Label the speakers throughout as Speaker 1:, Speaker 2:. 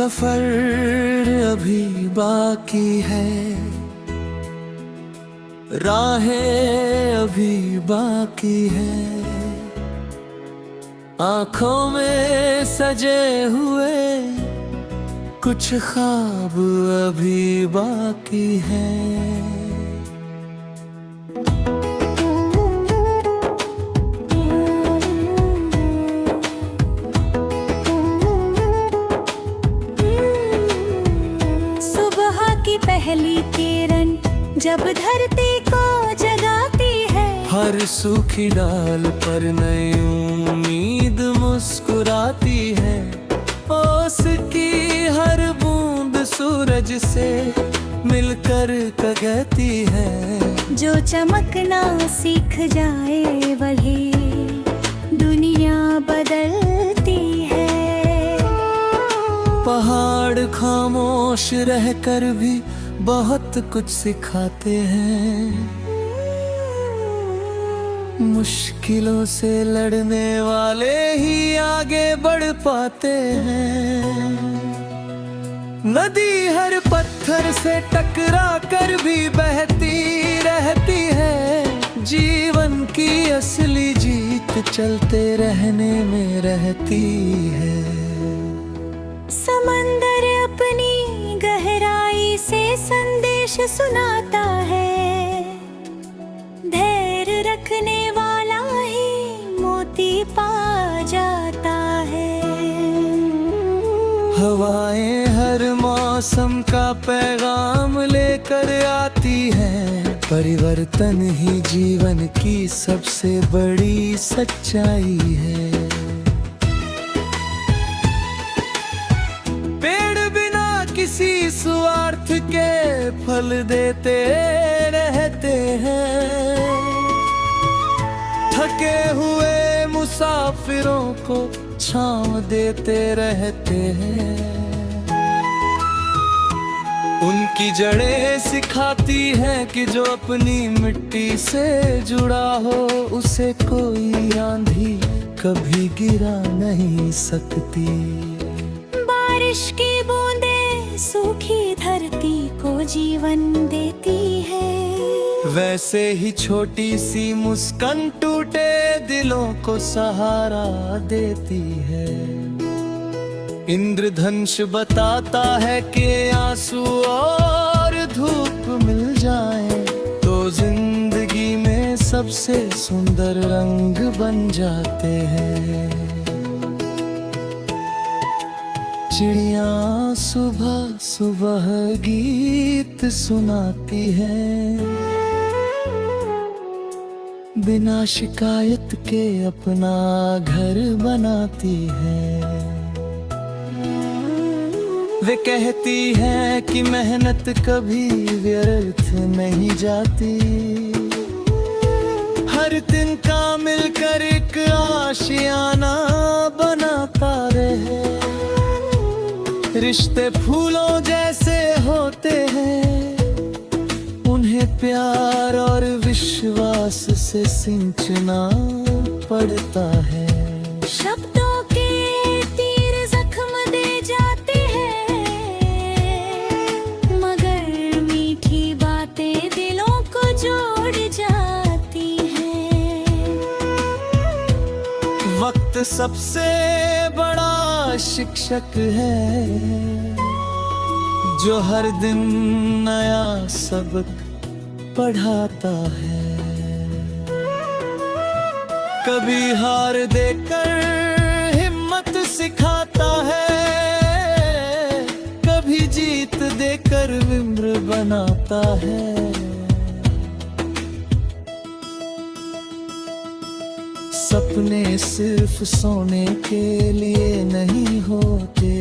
Speaker 1: सफर अभी बाकी है, राहें अभी बाकी है, आंखों में सजे हुए कुछ ख्वाब अभी बाकी है।
Speaker 2: पहली किरण जब धरती को जगाती है,
Speaker 1: हर सूखी डाल पर नई उम्मीद मुस्कुराती है। उसकी हर बूंद सूरज से मिलकर कहती है,
Speaker 2: जो चमकना सीख जाए वही दुनिया बदलती है।
Speaker 1: पहाड़ खामोश रहकर भी बहुत कुछ सिखाते हैं, मुश्किलों से लड़ने वाले ही आगे बढ़ पाते हैं। नदी हर पत्थर से टकरा कर भी बहती रहती है, जीवन की असली जीत चलते रहने में रहती है।
Speaker 2: समंदर अपनी गहराई से संदेश सुनाता है, धैर्य रखने वाला ही मोती पा जाता है।
Speaker 1: हवाएं हर मौसम का पैगाम लेकर आती हैं, परिवर्तन ही जीवन की सबसे बड़ी सच्चाई है। किसी स्वार्थ के फल देते रहते हैं, थके हुए मुसाफिरों को छांव देते रहते हैं। उनकी जड़ें सिखाती हैं कि जो अपनी मिट्टी से जुड़ा हो उसे कोई आंधी कभी गिरा नहीं सकती।
Speaker 2: बारिश की बूंदें सूखी धरती को जीवन देती है,
Speaker 1: वैसे ही छोटी सी मुस्कान टूटे दिलों को सहारा देती है। इंद्रधनुष बताता है कि आंसू और धूप मिल जाए तो जिंदगी में सबसे सुंदर रंग बन जाते हैं। चिड़िया सुबह सुबह गीत सुनाती है, बिना शिकायत के अपना घर बनाती है। वे कहती है कि मेहनत कभी व्यर्थ नहीं जाती, हर दिन का मिलकर एक आशियाना बनाता रहे। रिश्ते फूलों जैसे होते हैं, उन्हें प्यार और विश्वास से सिंचना पड़ता है।
Speaker 2: शब्दों के तीर जख्म दे जाते हैं, मगर मीठी बातें दिलों को जोड़ जाती हैं।
Speaker 1: वक्त सबसे बड़ा शिक्षक है, जो हर दिन नया सबक पढ़ाता है। कभी हार देकर हिम्मत सिखाता है, कभी जीत देकर विनम्र बनाता है। सपने सिर्फ सोने के लिए नहीं होते,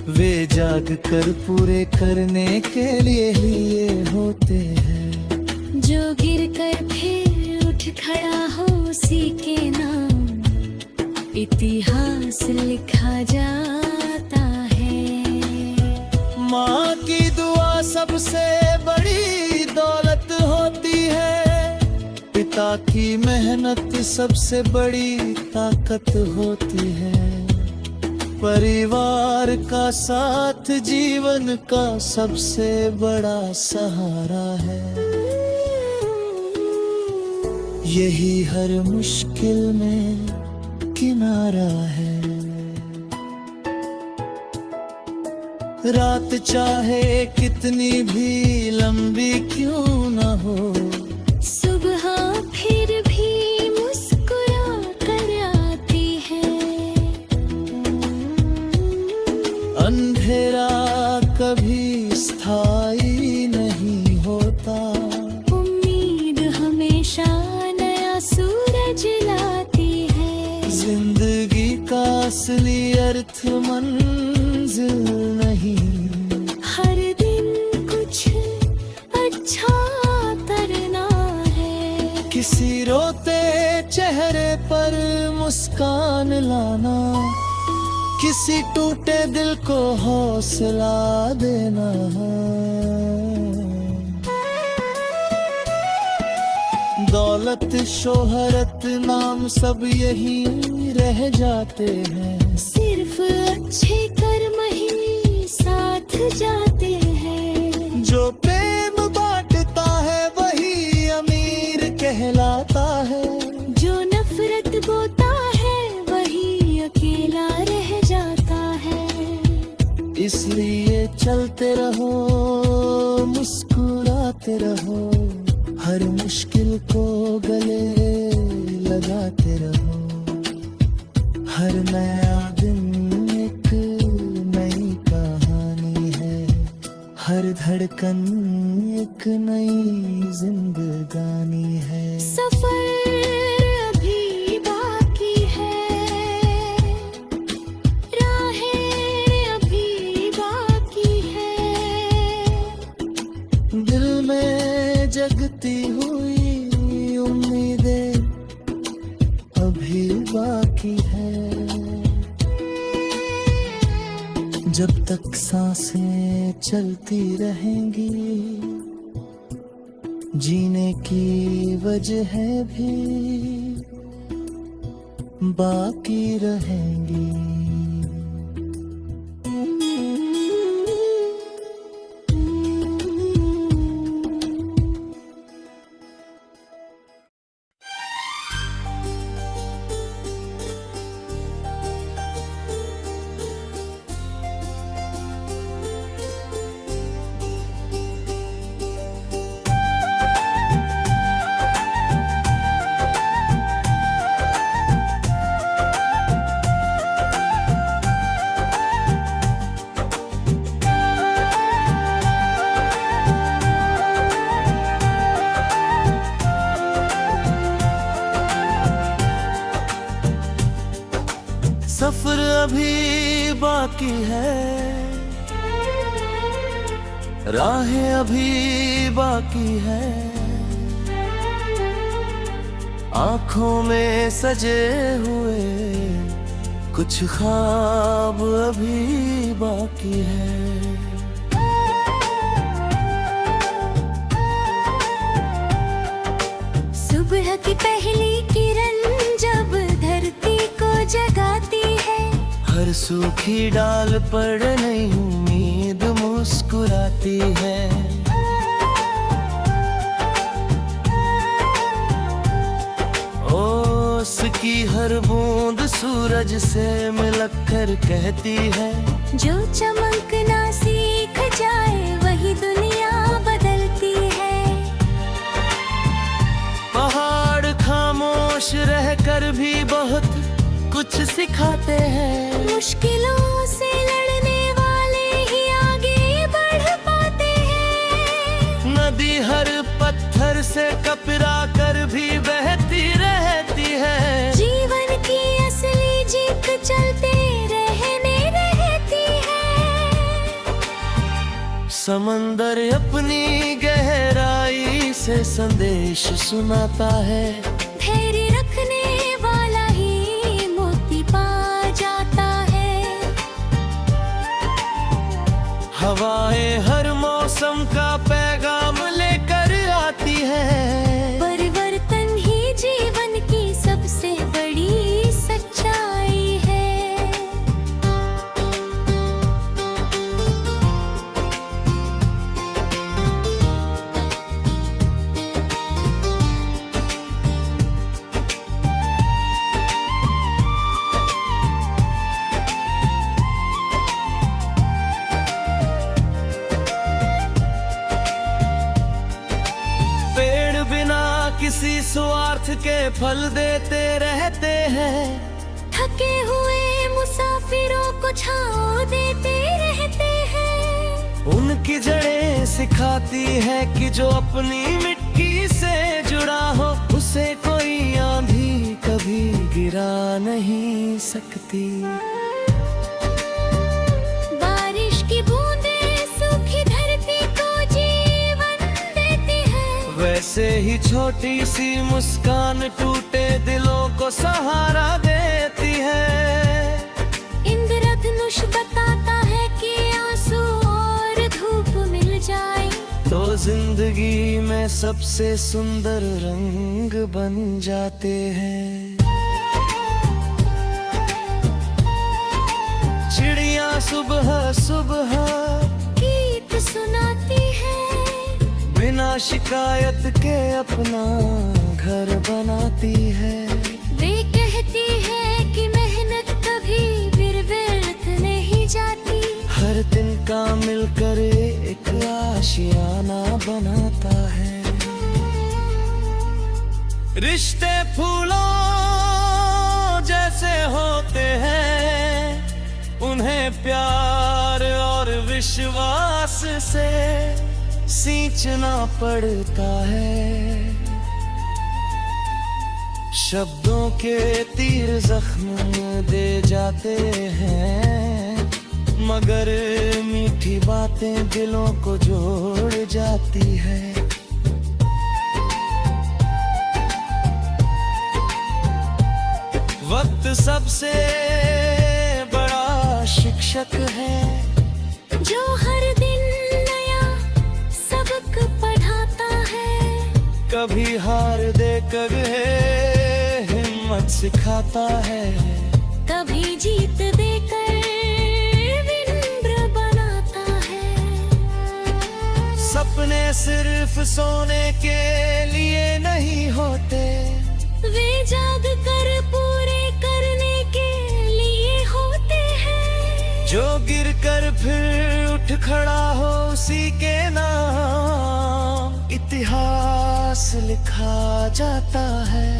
Speaker 1: वे जाग कर पूरे करने के लिए होते हैं।
Speaker 2: जो गिर कर फिर उठ खड़ा हो उसी के नाम इतिहास लिखा जाता है।
Speaker 1: माँ की दुआ सबसे बड़ी दौलत होती है, पिता की मेहनत सबसे बड़ी ताकत होती है। परिवार का साथ जीवन का सबसे बड़ा सहारा है। यही हर मुश्किल में किनारा है। रात चाहे कितनी भी लंबी क्यों न हो,
Speaker 2: सुबह फिर भी मुस्कुरा कर आती है।
Speaker 1: अंधेरा कभी स्थायी नहीं होता,
Speaker 2: उम्मीद हमेशा नया सूरज लाती है।
Speaker 1: जिंदगी का असली अर्थ मंजिल नहीं,
Speaker 2: हर दिन कुछ अच्छा करना है।
Speaker 1: किसी रोते चेहरे पर मुस्कान लाना, किसी टूटे दिल को हौसला देना। दौलत शोहरत नाम सब यही रह जाते हैं,
Speaker 2: सिर्फ अच्छे कर्म ही साथ जाते हैं।
Speaker 1: जो प्रेम बांटता है वही अमीर कहलाता है।
Speaker 2: जो नफरत बोता है वही अकेला रह जाता है।
Speaker 1: इसलिए चलते रहो, मुस्कुराते रहो, हर मुश्किल को गले लगाते रहो। हर नया दिन एक नई कहानी है, हर धड़कन एक नई जिंदगानी है।
Speaker 2: सफर अभी बाकी है, राहें अभी बाकी है।
Speaker 1: दिल में जगती हुई उम्मीदें अभी बाकी है। जब तक सांसें चलती रहेंगी, जीने की वजह भी बाकी रहेंगी। सफर अभी बाकी है, राहें अभी बाकी है। आंखों में सजे हुए कुछ ख्वाब अभी बाकी है।
Speaker 2: सुबह की पहली किरण जब धरती को जगाती है,
Speaker 1: हर सूखी डाल पर नई उम्मीद मुस्कुराती है। उसकी हर बूंद सूरज से मिलक कर कहती है,
Speaker 2: जो चमकना सीख जाए वही दुनिया बदलती है।
Speaker 1: पहाड़ खामोश रहकर भी बहुत कुछ सिखाते हैं।
Speaker 2: मुश्किलों से लड़ने वाले ही आगे बढ़ पाते हैं।
Speaker 1: नदी हर पत्थर से कपरा कर भी बहती रहती है।
Speaker 2: जीवन की असली जीत चलते रहने रहती है।
Speaker 1: समंदर अपनी गहराई से संदेश सुनाता है।
Speaker 2: धैर्य रखने वाला ही मोती पा जाता है।
Speaker 1: हवाएं हर मौसम का पैगाम लेकर आती है।
Speaker 2: परिवर्तन ही जीवन की सबसे बड़ी सच्चाई है।
Speaker 1: स्वार्थ के फल देते रहते हैं।
Speaker 2: थके हुए मुसाफिरों को छांव देते रहते हैं।
Speaker 1: उनकी जड़ें सिखाती है कि जो अपनी मिट्टी से जुड़ा हो उसे कोई आंधी कभी गिरा नहीं सकती।
Speaker 2: बारिश की बूंदें सूखी धरती को जीवन देती है।
Speaker 1: वैसे ही छोटी सी मुस्कान टूटे दिलों को सहारा देती है।
Speaker 2: इंद्रधनुष बताता है कि आंसू और धूप मिल जाए
Speaker 1: तो जिंदगी में सबसे सुंदर रंग बन जाते हैं। चिड़िया सुबह सुबह
Speaker 2: गीत सुनाती है।
Speaker 1: बिना शिकायत के अपना घर बनाती है।
Speaker 2: वे कहती है कि मेहनत कभी व्यर्थ नहीं जाती।
Speaker 1: हर दिन का मिलकर एक आशियाना बनाता है। रिश्ते फूलों जैसे होते हैं, उन्हें प्यार और विश्वास से सींचना पड़ता है। शब्दों के तीर जख्म दे जाते हैं, मगर मीठी बातें दिलों को जोड़ जाती है। वक्त सबसे बड़ा शिक्षक है,
Speaker 2: जो हर दिन नया सबक पढ़ाता है।
Speaker 1: कभी हार देकर हिम्मत सिखाता है।
Speaker 2: कभी जीत देकर विनम्र बनाता है।
Speaker 1: सपने सिर्फ सोने के लिए नहीं होते,
Speaker 2: वे जाग कर पूरे करने के लिए होते हैं।
Speaker 1: जो गिर कर फिर उठ खड़ा हो उसी के नाम इतिहास लिखा जाता है।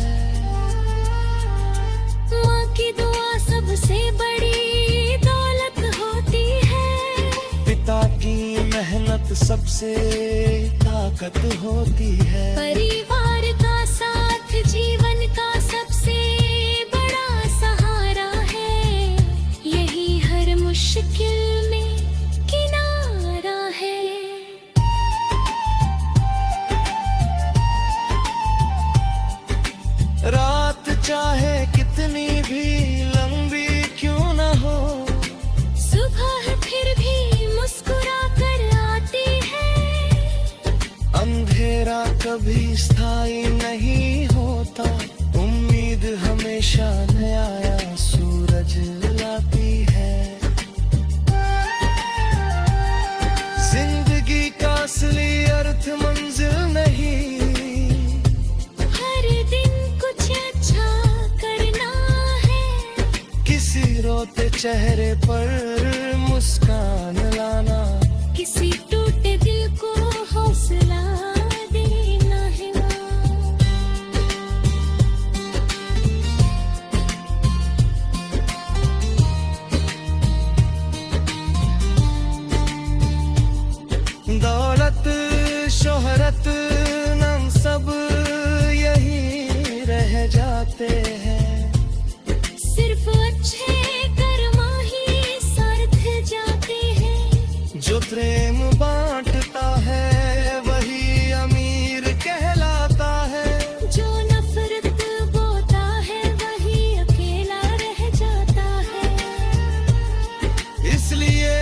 Speaker 2: माँ की दुआ सबसे बड़ी दौलत होती है।
Speaker 1: पिता की मेहनत सबसे ताकत होती है।
Speaker 2: परिवार का साथ जीवन का सबसे बड़ा सहारा है। यही हर मुश्किल में किनारा है।
Speaker 1: रात चाहे कितनी भी लंबी क्यों न हो,
Speaker 2: सुबह फिर भी मुस्कुरा कर आती है।
Speaker 1: अंधेरा कभी स्थायी नहीं होता, उम्मीद हमेशा नया सूरज लाती है। जिंदगी का असली अर्थ मंजिल नहीं,
Speaker 2: हर दिन कुछ अच्छा करना है।
Speaker 1: किसी रोते चेहरे पर मुस्कान लाना,
Speaker 2: किसी टूटे दिल को हौसला देना है।
Speaker 1: दौलत शोहरत नाम सब यही रह जाते हैं।
Speaker 2: सिर्फ अच्छे कर्म ही सार्थ जाते हैं।
Speaker 1: जो प्रेम बांटता है वही अमीर कहलाता है।
Speaker 2: जो नफरत बोता है वही अकेला रह जाता है।
Speaker 1: इसलिए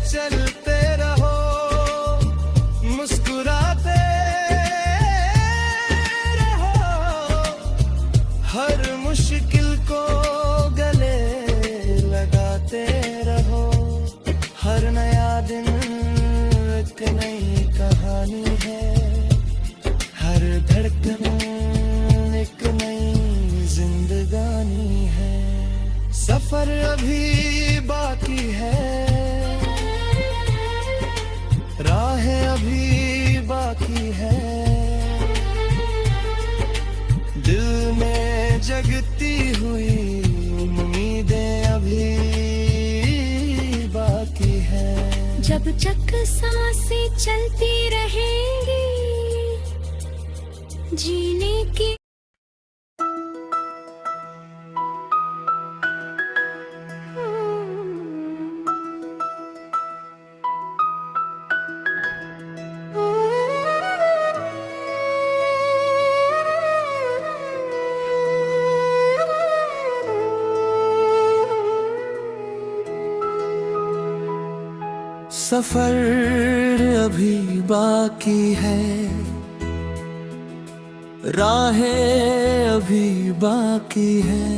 Speaker 1: चलते रहो मुस्कुराते रहो,
Speaker 2: जीने की।
Speaker 1: सफर अभी बाकी है, राहें अभी बाकी है,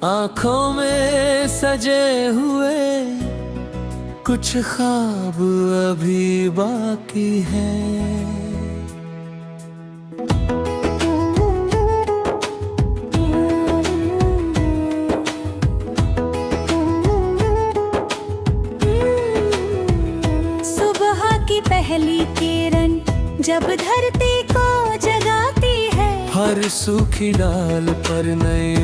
Speaker 1: आंखों में सजे हुए कुछ ख्वाब अभी बाकी हैं।
Speaker 2: पहली किरण जब धरती को जगाती है,
Speaker 1: हर सूखी डाल पर नई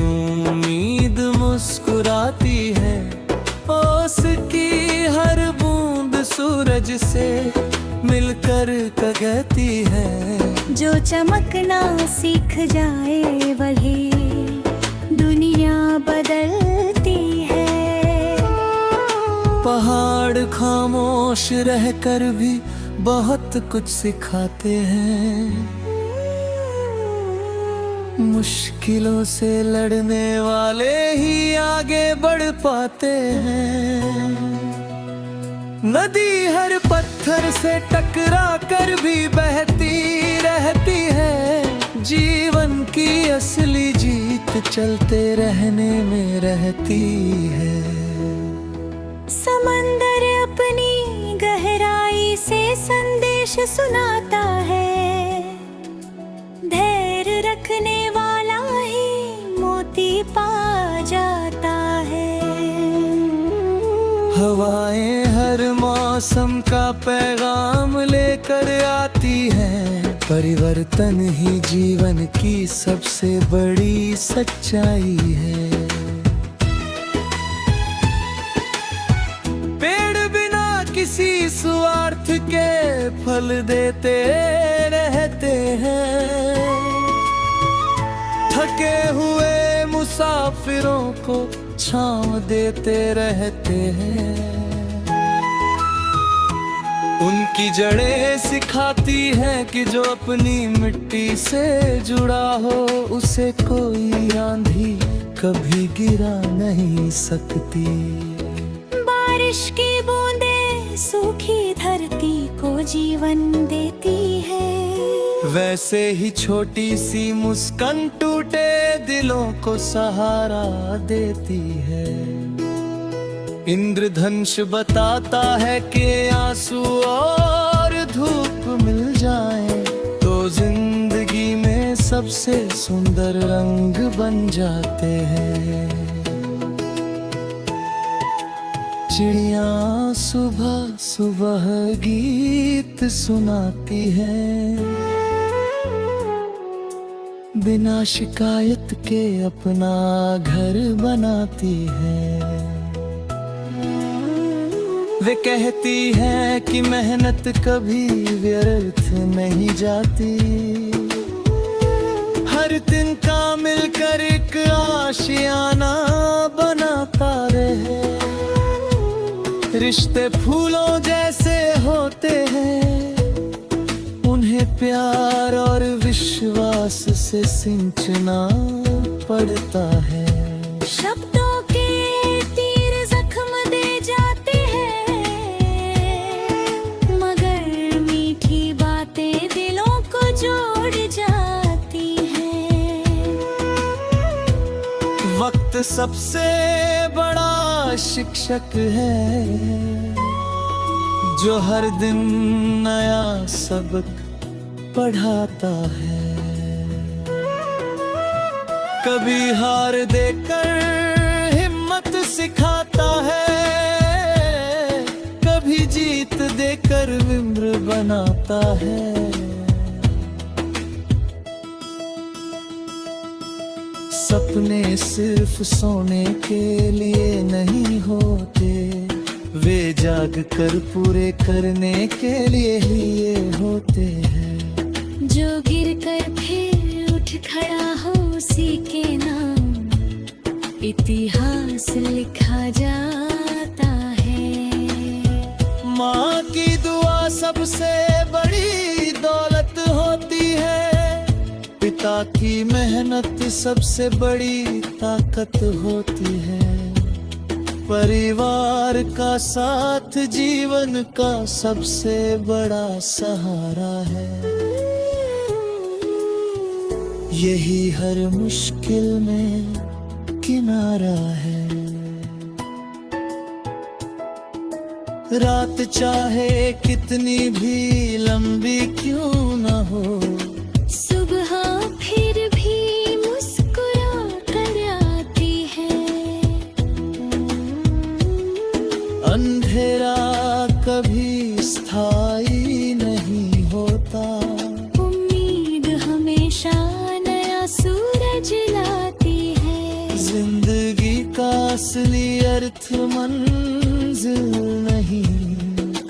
Speaker 1: उम्मीद मुस्कुराती है। उसकी हर बूंद सूरज से मिलकर कहती है,
Speaker 2: जो चमकना सीख जाए वही दुनिया बदलती है।
Speaker 1: पहाड़ खामोश रहकर भी बहुत कुछ सिखाते हैं, मुश्किलों से लड़ने वाले ही आगे बढ़ पाते हैं। नदी हर पत्थर से टकरा कर भी बहती रहती है, जीवन की असली जीत चलते रहने में रहती है।
Speaker 2: समंदर अपनी गहराई से संदेश सुनाता है, धैर्य रखने वाला ही मोती पा जाता है।
Speaker 1: हवाएं हर मौसम का पैगाम लेकर आती हैं, परिवर्तन ही जीवन की सबसे बड़ी सच्चाई है। किसी स्वार्थ के फल देते रहते हैं, थके हुए मुसाफिरों को छांव देते रहते हैं। उनकी जड़ें सिखाती हैं कि जो अपनी मिट्टी से जुड़ा हो उसे कोई आंधी कभी गिरा नहीं सकती।
Speaker 2: बारिश की बूंदें सूखी धरती को जीवन देती है,
Speaker 1: वैसे ही छोटी सी मुस्कान टूटे दिलों को सहारा देती है। इंद्रधनुष बताता है कि आंसू और धूप मिल जाए तो जिंदगी में सबसे सुंदर रंग बन जाते हैं। चिड़िया सुबह सुबह गीत सुनाती है, बिना शिकायत के अपना घर बनाती है। वे कहती है कि मेहनत कभी व्यर्थ नहीं जाती, हर दिन का मिलकर एक आशियाना बनाता रहे। रिश्ते फूलों जैसे होते हैं, उन्हें प्यार और विश्वास से सिंचना पड़ता है।
Speaker 2: शब्दों के तीर जख्म दे जाते हैं, मगर मीठी बातें दिलों को जोड़ जाती हैं।
Speaker 1: वक्त सबसे बड़ा शिक्षक है, जो हर दिन नया सबक पढ़ाता है। कभी हार देकर हिम्मत सिखाता है, कभी जीत देकर विनम्र बनाता है। सपने सिर्फ सोने के लिए नहीं होते, वे जाग कर पूरे करने के लिए ही होते हैं।
Speaker 2: जो गिरकर फिर उठ खड़ा हो उसी के नाम इतिहास लिखा जाता है।
Speaker 1: माँ की दुआ सबसे बड़ी दौलत होती है, पिता की मेहनत सबसे बड़ी ताकत होती है, परिवार का साथ जीवन का सबसे बड़ा सहारा है। यही हर मुश्किल में किनारा है। रात चाहे कितनी भी लंबी क्यों न हो,
Speaker 2: सुबह फिर भी मुस्कुरा कर आती है।
Speaker 1: अंधेरा कभी स्थायी नहीं होता,
Speaker 2: उम्मीद हमेशा नया सूरज लाती है।
Speaker 1: जिंदगी का असली अर्थ मंजिल नहीं,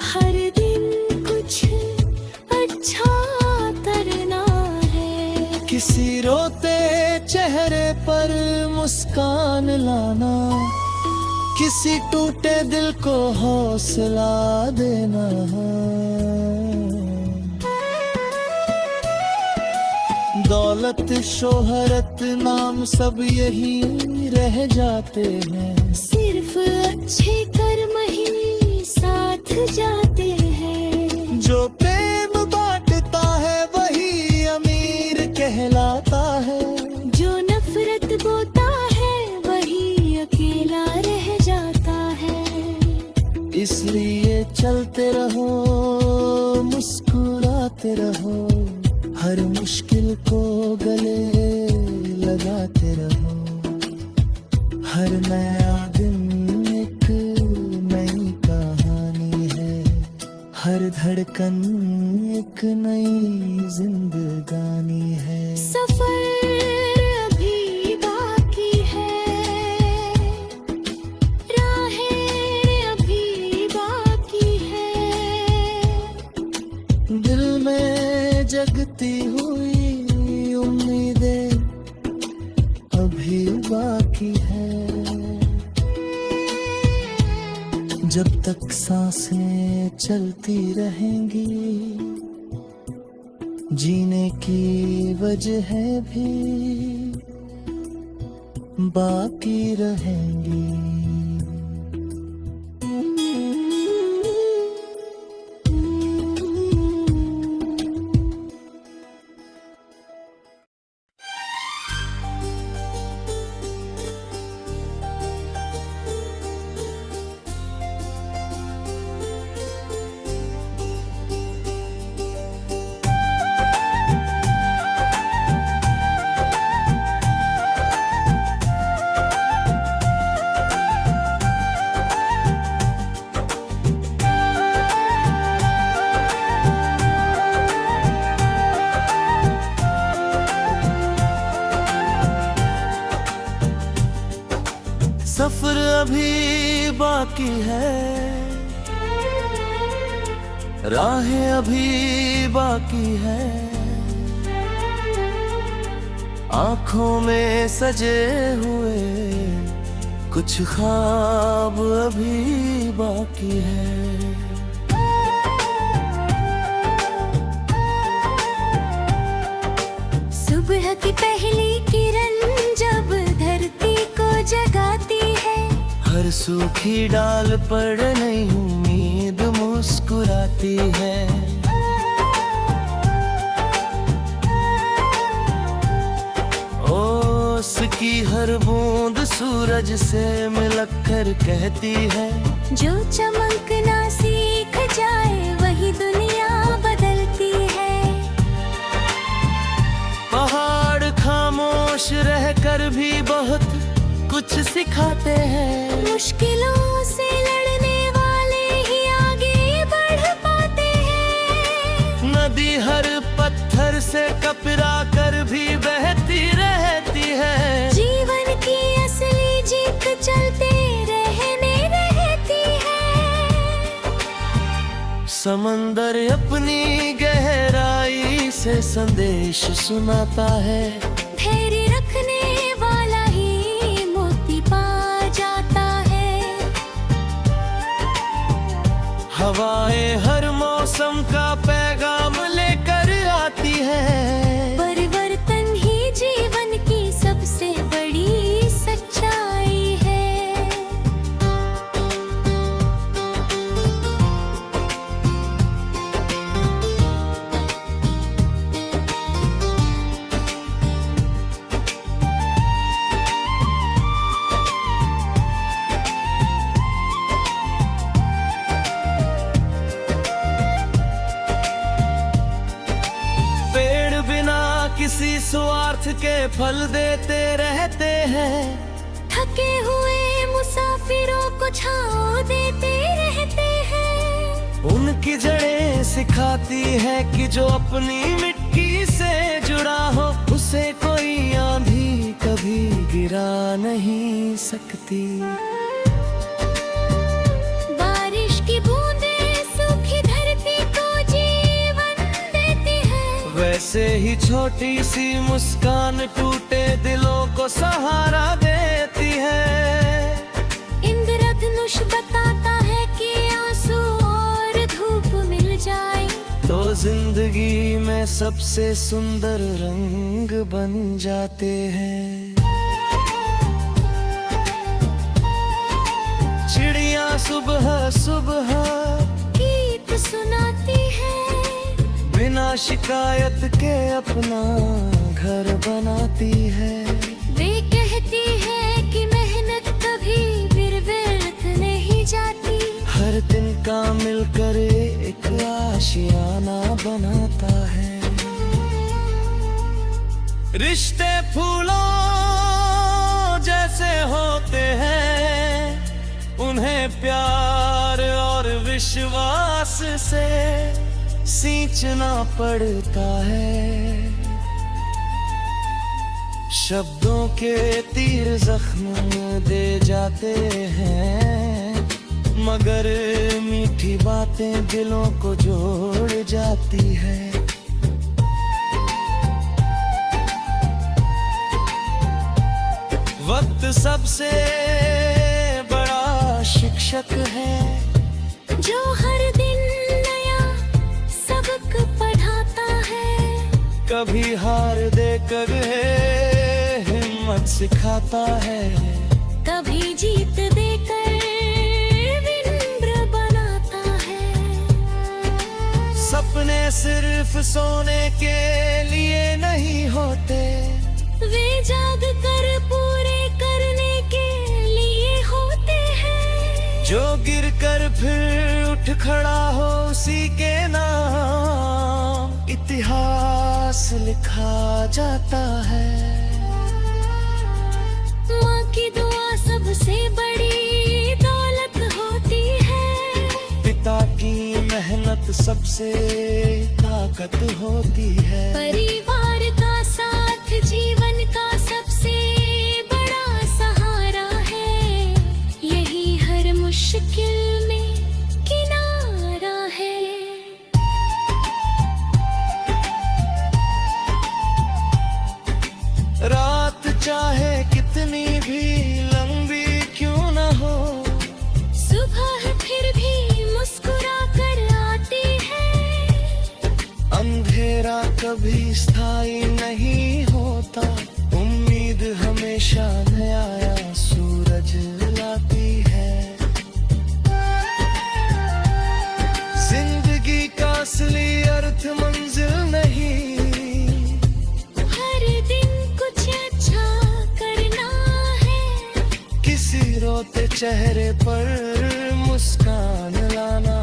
Speaker 2: हर दिन कुछ अच्छा करना है।
Speaker 1: किसी रोते चेहरे पर मुस्कान लाना, किसी टूटे दिल को हौसला देना। दौलत शोहरत नाम सब यही रह जाते हैं,
Speaker 2: सिर्फ अच्छे कर्म ही साथ जाते हैं।
Speaker 1: जो प्रेम बांटता है वही अमीर कहलाता है,
Speaker 2: जो नफरत बोता है वही अकेला रह जाता है।
Speaker 1: इसलिए चलते रहो, मुस्कुराते रहो, हर मुश्किल को गले लगाते रहो। हर नया दिन एक नई कहानी है, हर धड़कन एक नई जिंदगानी है।
Speaker 2: सफर अभी बाकी है, राहें अभी बाकी है।
Speaker 1: दिल में जगती हुई उम्मीदें अभी बाकी है। जब तक सांसें चलती रहेंगी, जीने की वजह भी बाकी रहेंगी। सफर अभी बाकी है, राहें अभी बाकी है। आंखों में सजे हुए कुछ ख्वाब अभी बाकी है।
Speaker 2: सुबह की पहली किरण जब धरती को जगाती है,
Speaker 1: हर सूखी डाल पर नई उम्मीद मुस्कुराती है। उसकी हर बूंद सूरज से मिलक कर कहती है,
Speaker 2: जो चमकना सीख जाए वही दुनिया बदलती है।
Speaker 1: पहाड़ खामोश रहकर भी बहुत कुछ सिखाते हैं।
Speaker 2: मुश्किलों से लड़ने वाले ही आगे बढ़ पाते हैं।
Speaker 1: नदी हर पत्थर से कपरा कर भी बहती रहती है।
Speaker 2: जीवन की असली जीत चलते रहने रहती है।
Speaker 1: समंदर अपनी गहराई से संदेश सुनाता है।
Speaker 2: धैर्य रखने वाला ही मोती पा जाता है।
Speaker 1: हवाएं हर मौसम का पैगाम लेकर आती है।
Speaker 2: परिवर्तन ही जीवन की सबसे बड़ी सच्चाई है।
Speaker 1: पेड़ बिना किसी स्वार्थ के फल देते रहते हैं।
Speaker 2: थके हुए मुसाफिरों को छांव देते रहते हैं।
Speaker 1: उनकी जड़ें सिखाती है कि जो अपनी मिट्टी से जुड़ा हो उसे कोई आंधी कभी गिरा नहीं सकती।
Speaker 2: बारिश की बूंदें सूखी धरती को जीवन देती है।
Speaker 1: वैसे ही छोटी सी मुस्कान टूटे दिलों को सहारा देती है।
Speaker 2: इंद्रधनुष बताता है कि आंसू और धूप मिल जाए
Speaker 1: तो जिंदगी में सबसे सुंदर रंग बन जाते हैं। चिड़िया सुबह सुबह
Speaker 2: गीत सुनाती है।
Speaker 1: बिना शिकायत के अपना घर बनाती है।
Speaker 2: वे कहती है कि मेहनत कभी फिर व्यर्थ नहीं जाती।
Speaker 1: हर दिन का मिलकर एक आशियाना बनाता है। रिश्ते फूलों जैसे होते हैं, उन्हें प्यार और विश्वास से सींचना पड़ता है। शब्दों के तीर जख्म दे जाते हैं, मगर मीठी बातें दिलों को जोड़ जाती है। वक्त सबसे बड़ा शिक्षक है,
Speaker 2: जो हर दिन नया सबक पढ़ाता है।
Speaker 1: कभी हार देकर हिम्मत सिखाता है।
Speaker 2: कभी जीत देकर विनम्र बनाता है।
Speaker 1: सपने सिर्फ सोने के लिए नहीं होते,
Speaker 2: वे जाग कर पूरे करने के लिए होते हैं।
Speaker 1: जो गिर कर फिर उठ खड़ा हो उसी के नाम इतिहास लिखा जाता है।
Speaker 2: माँ की दुआ सबसे बड़ी दौलत होती है।
Speaker 1: पिता की मेहनत सबसे ताकत होती है।
Speaker 2: परिवार का साथ जीवन का सबसे बड़ा सहारा है। यही हर मुश्किल में किनारा है।
Speaker 1: रात चाहे कितनी भी लंबी क्यों न हो,
Speaker 2: सुबह फिर भी मुस्कुरा कर आती है।
Speaker 1: अंधेरा कभी स्थायी नहीं होता, उम्मीद हमेशा नया सूरज लाती है। जिंदगी का असली अर्थ मंजिल नहीं,
Speaker 2: हर दिन कुछ अच्छा करना है।
Speaker 1: किसी रोते चेहरे पर मुस्कान लाना,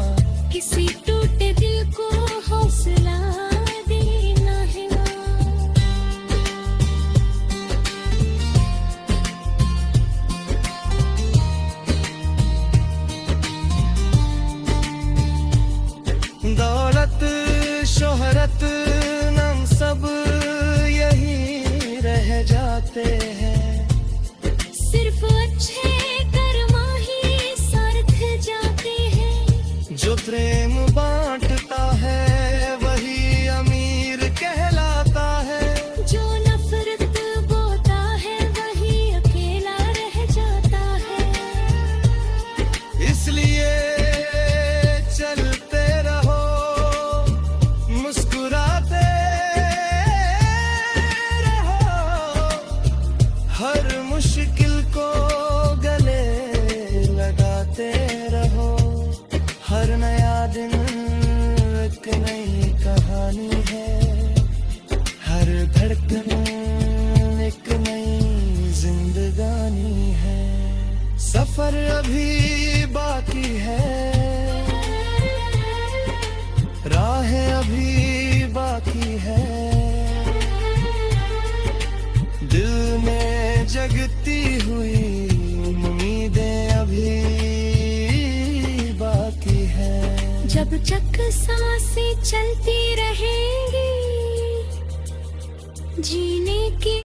Speaker 2: किसी टूटे दिल को हौसला देना है।
Speaker 1: दौलत शोहरत नाम सब यही रह जाते हैं।
Speaker 2: सिर्फ अच्छे कर्म ही सार्थ जाते हैं।
Speaker 1: जो प्रेम बांट हर धड़कन एक नई जिंदगानी है। सफर अभी बाकी है, राहें अभी बाकी है, दिल में जगती हुई उम्मीदें अभी बाकी है।
Speaker 2: जब तक सांसें चलती रहेंगी जीने की